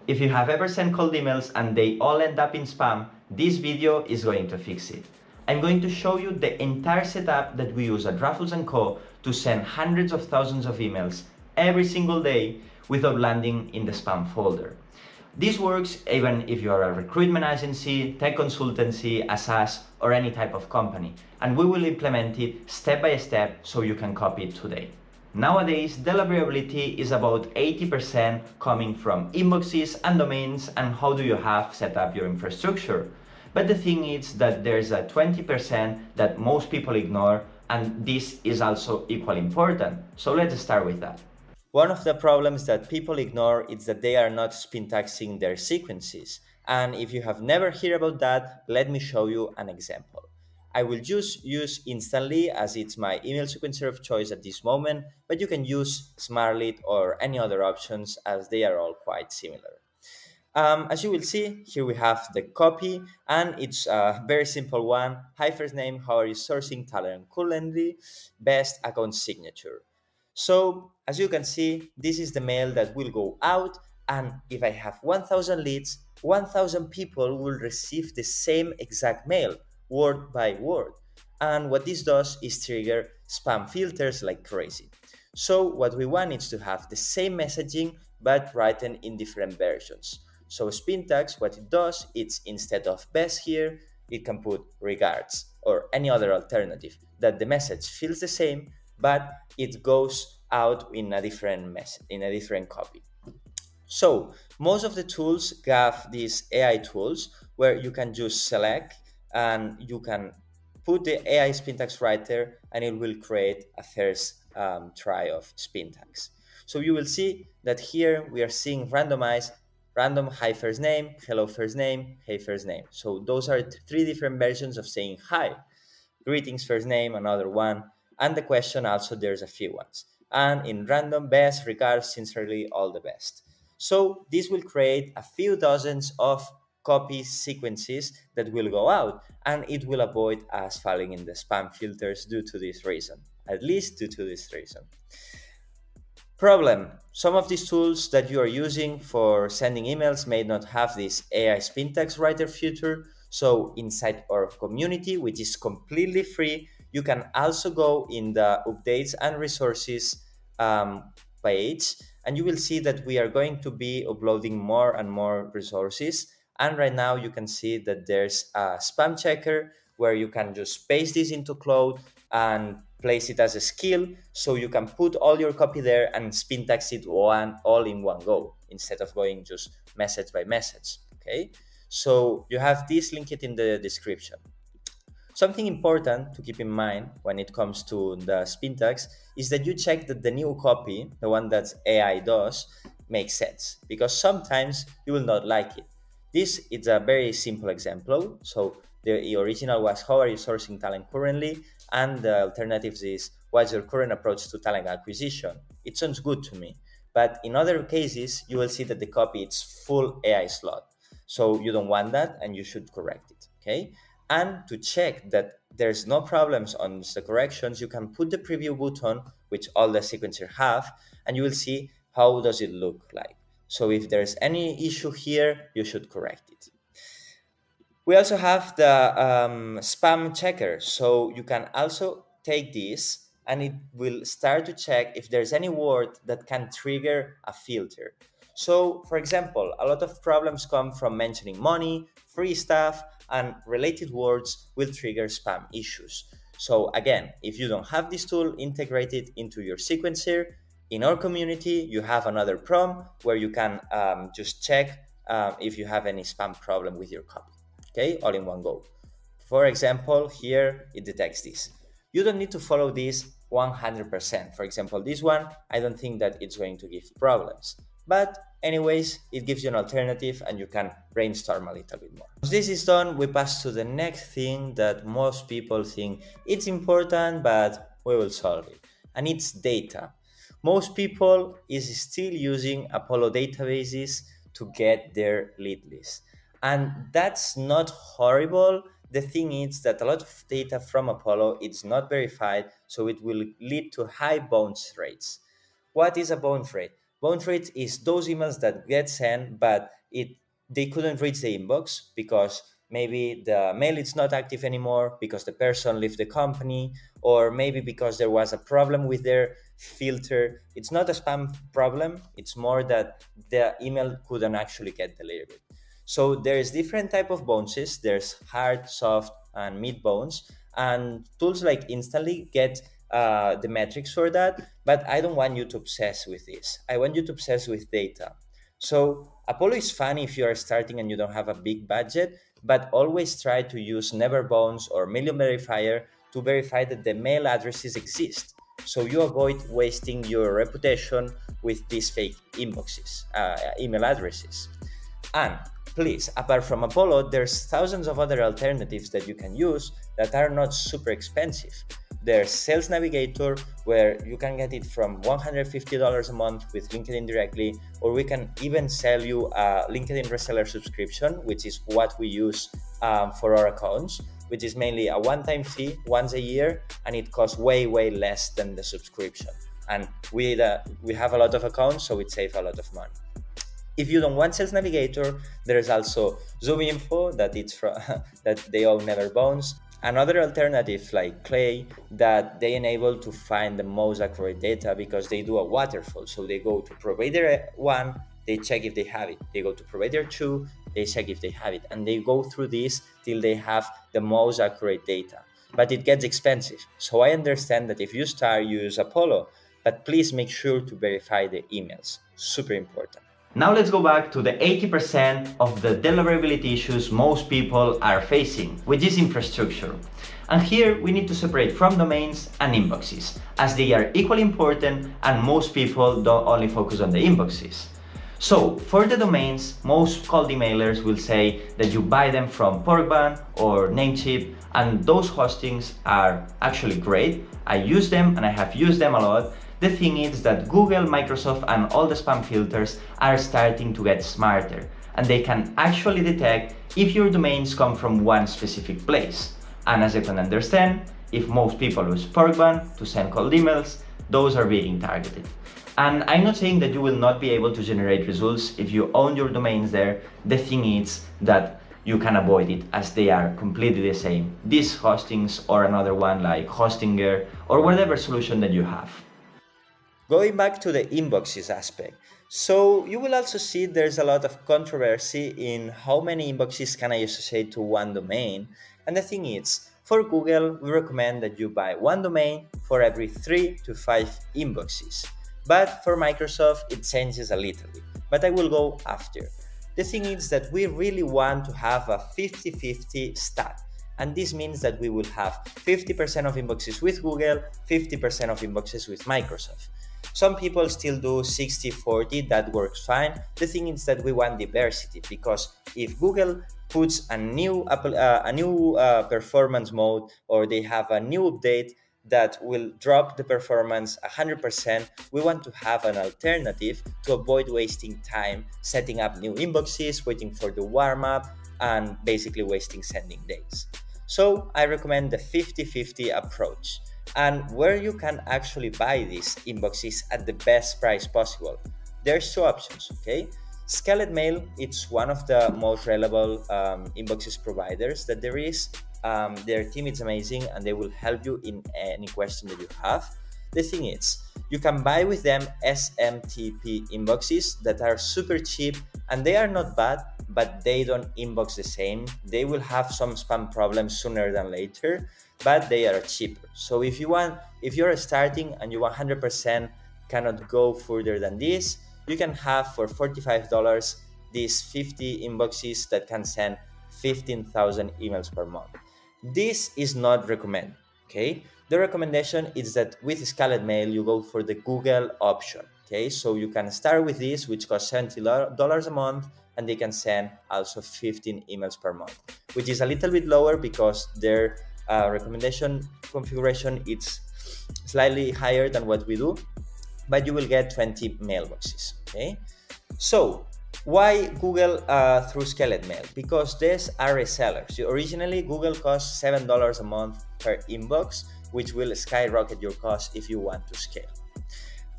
If you have ever sent cold emails and they all end up in spam, this video is going to fix it. I'm going to show you the entire setup that we use at Rafols & Co. to send hundreds of thousands of emails every single day without landing in the spam folder. This works even if you are a recruitment agency, tech consultancy, a SaaS, or any type of company, and we will implement it step by step so you can copy it today. Nowadays, deliverability is about 80% coming from inboxes and domains and how do you have set up your infrastructure. But the thing is that there's a 20% that most people ignore, and this is also equally important. So let's start with that. One of the problems that people ignore is that they are not syntaxing their sequences. And if you have never heard about that, let me show you an example. I will just use Instantly as it's my email sequencer of choice at this moment, but you can use Smartly or any other options as they are all quite similar. As you will see, here we have the copy, and it's a very simple one. Hi, first name, how are you sourcing talent currently? Best account signature. So, as you can see, this is the mail that will go out, and if I have 1,000 leads, 1,000 people will receive the same exact mail, word by word. And what this does is trigger spam filters like crazy. So, what we want is to have the same messaging but written in different versions. So Spintax, what it does, it's instead of best here, it can put regards or any other alternative that the message feels the same, but it goes out in a different message, in a different copy. So most of the tools have these AI tools where you can just select and you can put the AI Spintax writer and it will create a first try of Spintax. So you will see that here we are seeing randomized random hi first name, hello first name, hey first name. So those are three different versions of saying hi. Greetings first name, another one, and the question also there's a few ones. And in random best regards, sincerely all the best. So this will create a few dozens of copy sequences that will go out, and it will avoid us falling in the spam filters due to this reason, at least due to this reason. Problem: some of these tools that you are using for sending emails may not have this AI Spintax writer feature. So inside our community, which is completely free, you can also go in the updates and resources page, and you will see that we are going to be uploading more and more resources. And right now you can see that there's a spam checker where you can just paste this into Cloud and place it as a skill, so you can put all your copy there and Spintax it all in one go instead of going just message by message. Okay, so you have this linked in the description. Something important to keep in mind when it comes to the Spintax is that you check that the new copy, the one that AI does, makes sense, because sometimes you will not like it. This is a very simple example. So the original was how are you sourcing talent currently, and the alternatives is what's your current approach to talent acquisition. It sounds good to me, but in other cases you will see that the copy is full AI slot. So you don't want that and you should correct it. Okay, and to check that there's no problems on the corrections, you can put the preview button, which all the sequencers have, and you will see how does it look like. So if there's any issue here, you should correct it. We also have the spam checker. So you can also take this and it will start to check if there's any word that can trigger a filter. So, for example, a lot of problems come from mentioning money, free stuff, and related words will trigger spam issues. So, again, if you don't have this tool integrated into your sequencer, in our community, you have another prompt where you can just check if you have any spam problem with your copy. Okay, all in one go. For example, here it detects this. You don't need to follow this 100%. For example, this one, I don't think that it's going to give problems. But anyways, it gives you an alternative and you can brainstorm a little bit more. Once this is done, we pass to the next thing that most people think it's important, but we will solve it. And it's data. Most people is still using Apollo databases to get their lead list. And that's not horrible. The thing is that a lot of data from Apollo is not verified, so it will lead to high bounce rates. What is a bounce rate? Bounce rate is those emails that get sent, but they couldn't reach the inbox because maybe the mail is not active anymore because the person left the company, or maybe because there was a problem with their filter. It's not a spam problem, it's more that the email couldn't actually get delivered. So there's different type of bounces. There's hard, soft, and mid bounce, and tools like Instantly get the metrics for that. But I don't want you to obsess with this. I want you to obsess with data. So Apollo is fun if you are starting and you don't have a big budget, but always try to use Never Bounce or Million Verifier to verify that the mail addresses exist. So you avoid wasting your reputation with these fake inboxes, email addresses. And please, apart from Apollo, there's thousands of other alternatives that you can use that are not super expensive. There's Sales Navigator, where you can get it from $150 a month with LinkedIn directly, or we can even sell you a LinkedIn reseller subscription, which is what we use for our accounts, which is mainly a one-time fee once a year, and it costs way less than the subscription. And we have a lot of accounts, so it saves a lot of money. If you don't want Sales Navigator, there is also Zoom Info that it's from that they all never bounce. Another alternative like Clay that they enable to find the most accurate data because they do a waterfall. So they go to provider 1, they check if they have it. They go to provider 2, they check if they have it. And they go through this till they have the most accurate data. But it gets expensive. So I understand that if you start, use Apollo, but please make sure to verify the emails. Super important. Now let's go back to the 80% of the deliverability issues most people are facing, which is infrastructure. And here we need to separate from domains and inboxes, as they are equally important and most people don't only focus on the inboxes. So for the domains, most cold emailers will say that you buy them from Porkbun or Namecheap, and those hostings are actually great. I use them and I have used them a lot. The thing is that Google, Microsoft, and all the spam filters are starting to get smarter, and they can actually detect if your domains come from one specific place. And as you can understand, if most people use Porkbun to send cold emails, those are being targeted. And I'm not saying that you will not be able to generate results if you own your domains there. The thing is that you can avoid it, as they are completely the same. These hostings or another one like Hostinger or whatever solution that you have. Going back to the inboxes aspect, so you will also see there's a lot of controversy in how many inboxes can I associate to one domain. And the thing is, for Google, we recommend that you buy one domain for every 3 to 5 inboxes. But for Microsoft, it changes a little bit, but I will go after. The thing is that we really want to have a 50-50 stat. And this means that we will have 50% of inboxes with Google, 50% of inboxes with Microsoft. Some people still do 60-40, that works fine. The thing is that we want diversity, because if Google puts a new performance mode, or they have a new update that will drop the performance 100%, we want to have an alternative to avoid wasting time setting up new inboxes, waiting for the warm-up, and basically wasting sending days. So I recommend the 50-50 approach. And where you can actually buy these inboxes at the best price possible. There's 2 options, okay? Scaled Mail, it's one of the most reliable inboxes providers that there is. Their team is amazing and they will help you in any question that you have. The thing is, you can buy with them SMTP inboxes that are super cheap, and they are not bad, but they don't inbox the same. They will have some spam problems sooner than later, but they are cheaper. So if you're starting and you 100% cannot go further than this, you can have for $45 these 50 inboxes that can send 15,000 emails per month. This is not recommended, okay? The recommendation is that with Scaled Mail, you go for the Google option, okay? So you can start with this, which costs $70 a month, and they can send also 15 emails per month, which is a little bit lower because their recommendation configuration is slightly higher than what we do, but you will get 20 mailboxes, okay? So why Google through Scaled Mail? Because these are resellers. Originally, Google costs $7 a month per inbox, which will skyrocket your cost if you want to scale.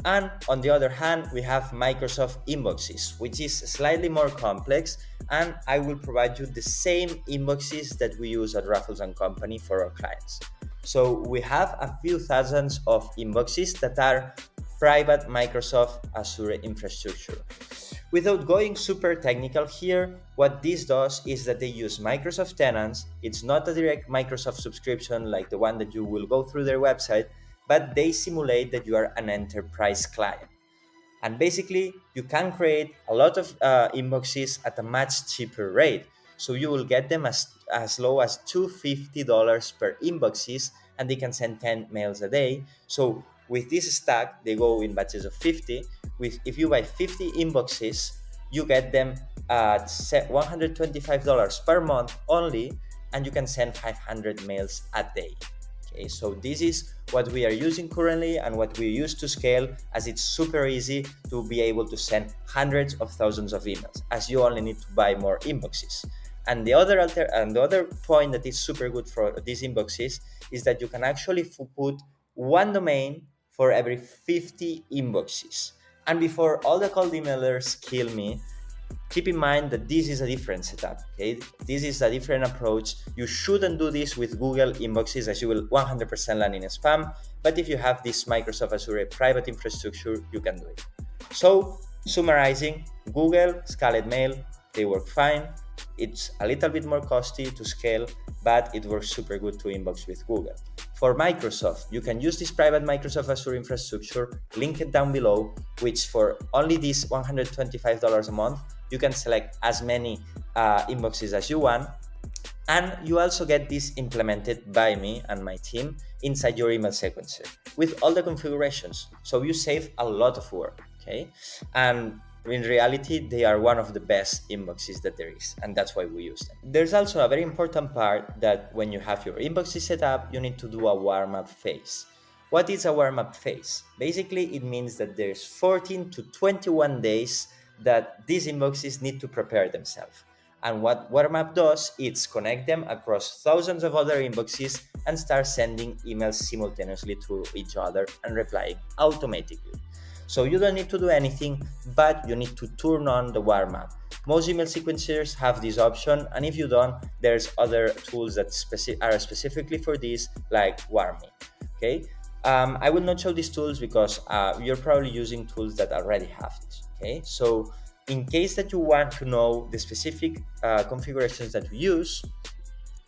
And on the other hand, we have Microsoft Inboxes, which is slightly more complex, and I will provide you the same inboxes that we use at Raffles and Company for our clients. So we have a few thousands of inboxes that are private Microsoft Azure infrastructure. Without going super technical here, what this does is that they use Microsoft tenants. It's not a direct Microsoft subscription like the one that you will go through their website, but they simulate that you are an enterprise client. And basically, you can create a lot of inboxes at a much cheaper rate. So you will get them as low as $250 per inboxes, and they can send 10 mails a day. So with this stack, they go in batches of 50. If you buy 50 inboxes, you get them at $125 per month only, and you can send 500 mails a day. Okay, so this is what we are using currently and what we use to scale, as it's super easy to be able to send hundreds of thousands of emails, as you only need to buy more inboxes. And the other point that is super good for these inboxes is that you can actually put one domain for every 50 inboxes. And before all the cold emailers kill me, keep in mind that this is a different setup. Okay, this is a different approach. You shouldn't do this with Google inboxes, as you will 100% land in spam. But if you have this Microsoft Azure private infrastructure, you can do it. So summarizing, Google, Scarlet Mail, they work fine. It's a little bit more costly to scale, but it works super good to inbox with Google. For Microsoft, you can use this private Microsoft Azure infrastructure, link it down below, which for only this $125 a month, you can select as many inboxes as you want. And you also get this implemented by me and my team inside your email sequencer with all the configurations. So you save a lot of work, okay? And in reality, they are one of the best inboxes that there is, and that's why we use them. There's also a very important part that when you have your inboxes set up, you need to do a warm-up phase. What is a warm-up phase? Basically, it means that there's 14 to 21 days that these inboxes need to prepare themselves. And what warm-up does is connect them across thousands of other inboxes and start sending emails simultaneously to each other and replying automatically. So you don't need to do anything, but you need to turn on the warm-up. Most email sequencers have this option, and if you don't, there's other tools that are specifically for this, like Warm.me. Okay, I will not show these tools because you're probably using tools that already have this. Okay, so in case that you want to know the specific configurations that we use,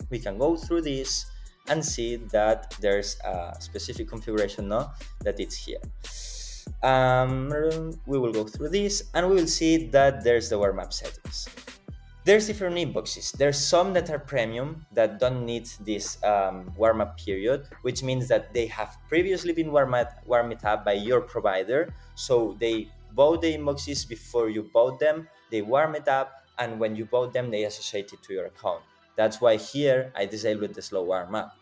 we can go through this and see that there's a specific configuration now that it's here. We will go through this and we will see that there's the warm-up settings. There's different inboxes. There's some that are premium that don't need this warm-up period, which means that they have previously been warmed up by your provider. So they bought the inboxes before you bought them, they warm it up, and when you bought them, they associate it to your account. That's why here I disabled the slow warm-up.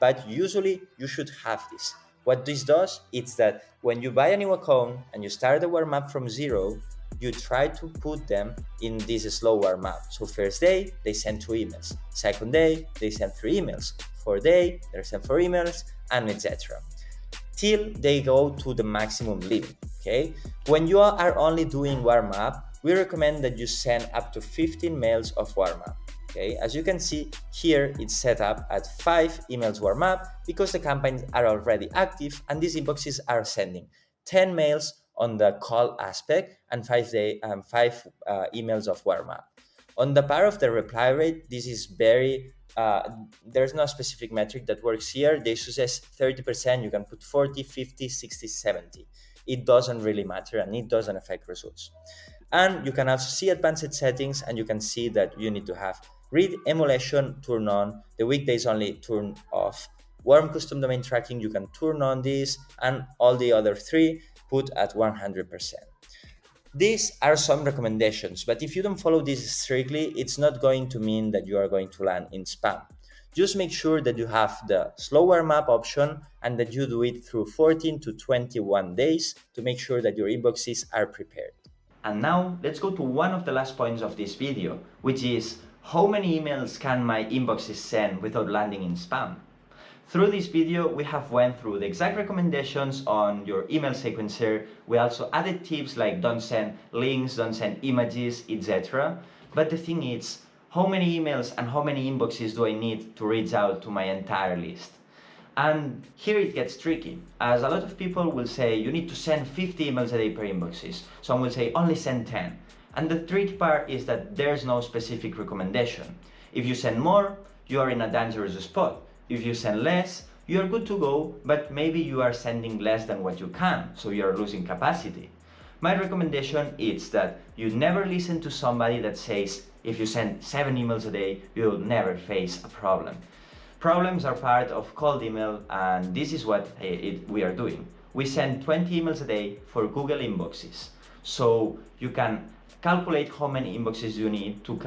But usually you should have this. What this does is that when you buy a new account and you start the warm-up from zero, you try to put them in this slow warm-up. So first day, they send 2 emails. Second day, they send 3 emails. Fourth day, they send 4 emails, and etc. Till they go to the maximum limit, okay? When you are only doing warm-up, we recommend that you send up to 15 mails of warm-up. Okay, as you can see here, it's set up at 5 emails warm up because the campaigns are already active and these inboxes are sending 10 mails on the call aspect and 5 emails of warm up. On the part of the reply rate, this is very, there's no specific metric that works here. They suggest 30%, you can put 40, 50, 60, 70. It doesn't really matter and it doesn't affect results. And you can also see advanced settings and you can see that you need to have read emulation turn on, the weekdays only turn off, warm custom domain tracking, you can turn on this, and all the other 3 put at 100%. These are some recommendations, but if you don't follow this strictly, it's not going to mean that you are going to land in spam. Just make sure that you have the slow warm-up option and that you do it through 14 to 21 days to make sure that your inboxes are prepared. And now let's go to one of the last points of this video, which is how many emails can my inboxes send without landing in spam? Through this video, we have went through the exact recommendations on your email sequencer. We also added tips like don't send links, don't send images, etc. But the thing is, how many emails and how many inboxes do I need to reach out to my entire list? And here it gets tricky, as a lot of people will say you need to send 50 emails a day per inboxes. Some will say only send 10. And the tricky part is that there's no specific recommendation. If you send more, you are in a dangerous spot. If you send less, you are good to go, but maybe you are sending less than what you can, so you are losing capacity. My recommendation is that you never listen to somebody that says if you send 7 emails a day, you will never face a problem. Problems are part of cold email, and this is what we are doing. We send 20 emails a day for Google inboxes. So you can calculate how many inboxes you need to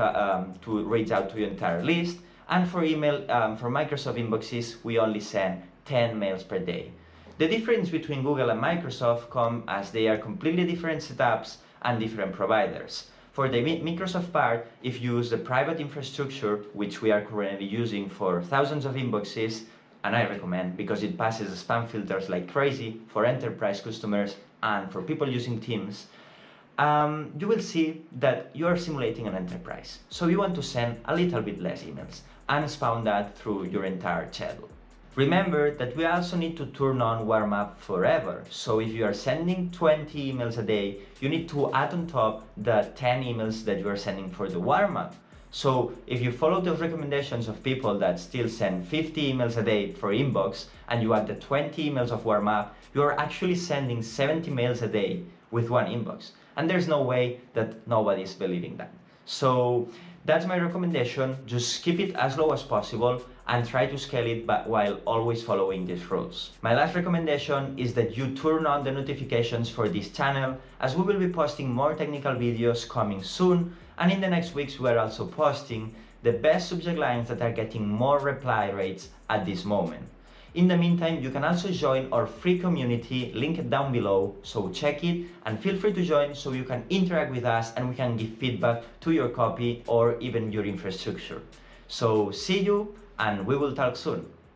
reach out to your entire list. And for email, for Microsoft inboxes, we only send 10 mails per day. The difference between Google and Microsoft come as they are completely different setups and different providers. For the Microsoft part, if you use the private infrastructure, which we are currently using for thousands of inboxes, and I recommend because it passes the spam filters like crazy for enterprise customers and for people using Teams, you will see that you are simulating an enterprise. So you want to send a little bit less emails and spawn that through your entire schedule. Remember that we also need to turn on warm up forever. So if you are sending 20 emails a day, you need to add on top the 10 emails that you are sending for the warm up. So if you follow the recommendations of people that still send 50 emails a day for inbox and you add the 20 emails of warm up, you are actually sending 70 mails a day with one inbox. And there's no way that nobody is believing that. So that's my recommendation. Just keep it as low as possible and try to scale it while always following these rules. My last recommendation is that you turn on the notifications for this channel, as we will be posting more technical videos coming soon, and in the next weeks we are also posting the best subject lines that are getting more reply rates at this moment. In the meantime, you can also join our free community, linked down below, so check it and feel free to join so you can interact with us and we can give feedback to your copy or even your infrastructure. So see you, and we will talk soon.